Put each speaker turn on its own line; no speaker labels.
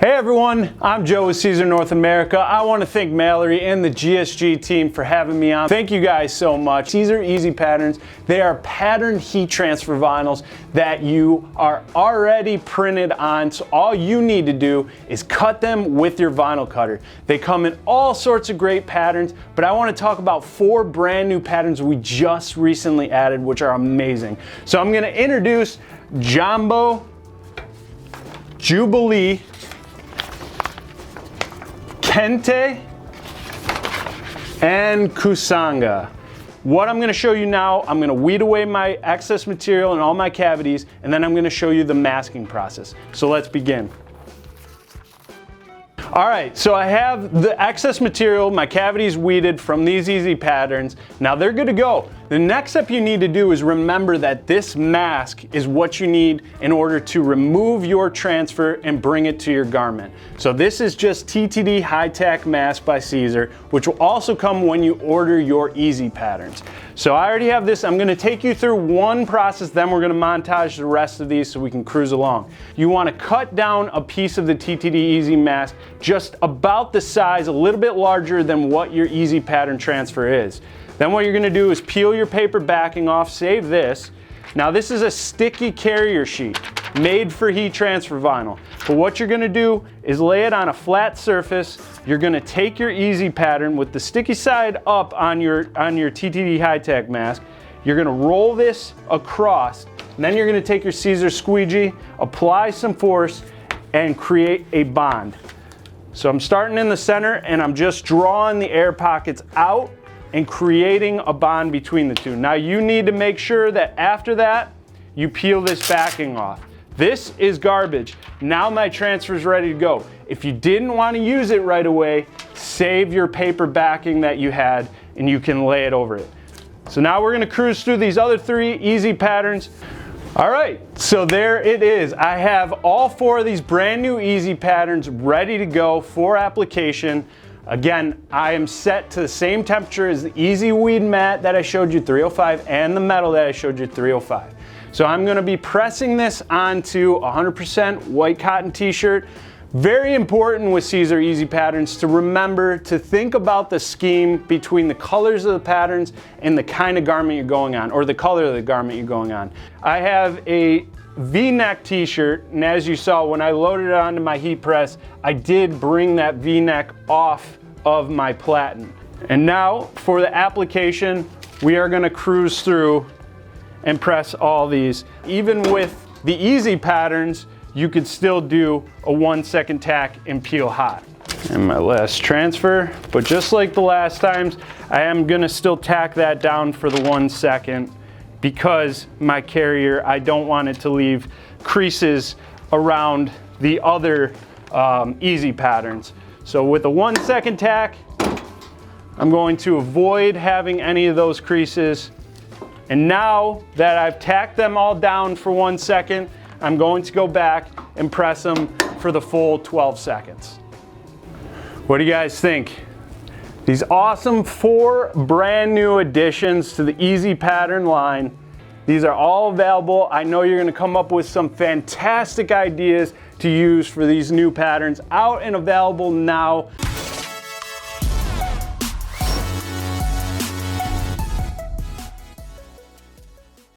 Hey everyone, I'm Joe with Siser North America. I want to thank Mallory and the GSG team for having me on. Thank you guys so much. Siser EasyPatterns, they are patterned heat transfer vinyls that you are already printed on, so all you need to do is cut them with your vinyl cutter. They come in all sorts of great patterns, but I want to talk about 4 brand new patterns we just recently added, which are amazing. So I'm going to introduce Jumbo, Jubilee, Kente, and Kusanga. What I'm going to show you now, I'm going to weed away my excess material and all my cavities, and then I'm going to show you the masking process. So let's begin. Alright, so I have the excess material, my cavities weeded from these EasyPatterns. Now they're good to go. The next step you need to do is remember that this mask is what you need in order to remove your transfer and bring it to your garment. So this is just TTD High Tack Mask by Siser, which will also come when you order your EasyPatterns. So I already have this. I'm going to take you through one process, then we're going to montage the rest of these so we can cruise along. You want to cut down a piece of the TTD Easy Mask just about the size, a little bit larger than what your EasyPattern transfer is. Then what you're going to do is peel your paper backing off, save this. Now this is a sticky carrier sheet made for heat transfer vinyl. But what you're going to do is lay it on a flat surface. You're going to take your EasyPattern with the sticky side up on your TTD High Tack mask. You're going to roll this across. And then you're going to take your Siser squeegee, apply some force, and create a bond. So I'm starting in the center and I'm just drawing the air pockets out and creating a bond between the two. Now you need to make sure that after that, you peel this backing off. This is garbage. Now my transfer is ready to go. If you didn't want to use it right away, save your paper backing that you had and you can lay it over it. So now we're going to cruise through these other 3 EasyPatterns. All right, so there it is. I have all 4 of these brand new EasyPatterns ready to go for application. Again, I am set to the same temperature as the Easy Weed Mat that I showed you, 305, and the metal that I showed you, 305. So I'm going to be pressing this onto a 100% white cotton t-shirt. Very important with Siser EasyPatterns to remember to think about the scheme between the colors of the patterns and the kind of garment you're going on, or the color of the garment you're going on. I have a V-neck t-shirt, and as you saw when I loaded it onto my heat press, I did bring that V-neck off of my platen. And now for the application, we are going to cruise through and press all these. Even with the EasyPatterns, you could still do a 1-second tack and peel hot. And my last transfer, but just like the last times, I am going to still tack that down for the 1 second. Because my carrier, I don't want it to leave creases around the other EasyPatterns. So with a 1-second tack, I'm going to avoid having any of those creases. And now that I've tacked them all down for 1 second, I'm going to go back and press them for the full 12 seconds. What do you guys think? These awesome 4 brand new additions to the EasyPattern line. These are all available. I know you're going to come up with some fantastic ideas to use for these new patterns, out and available now.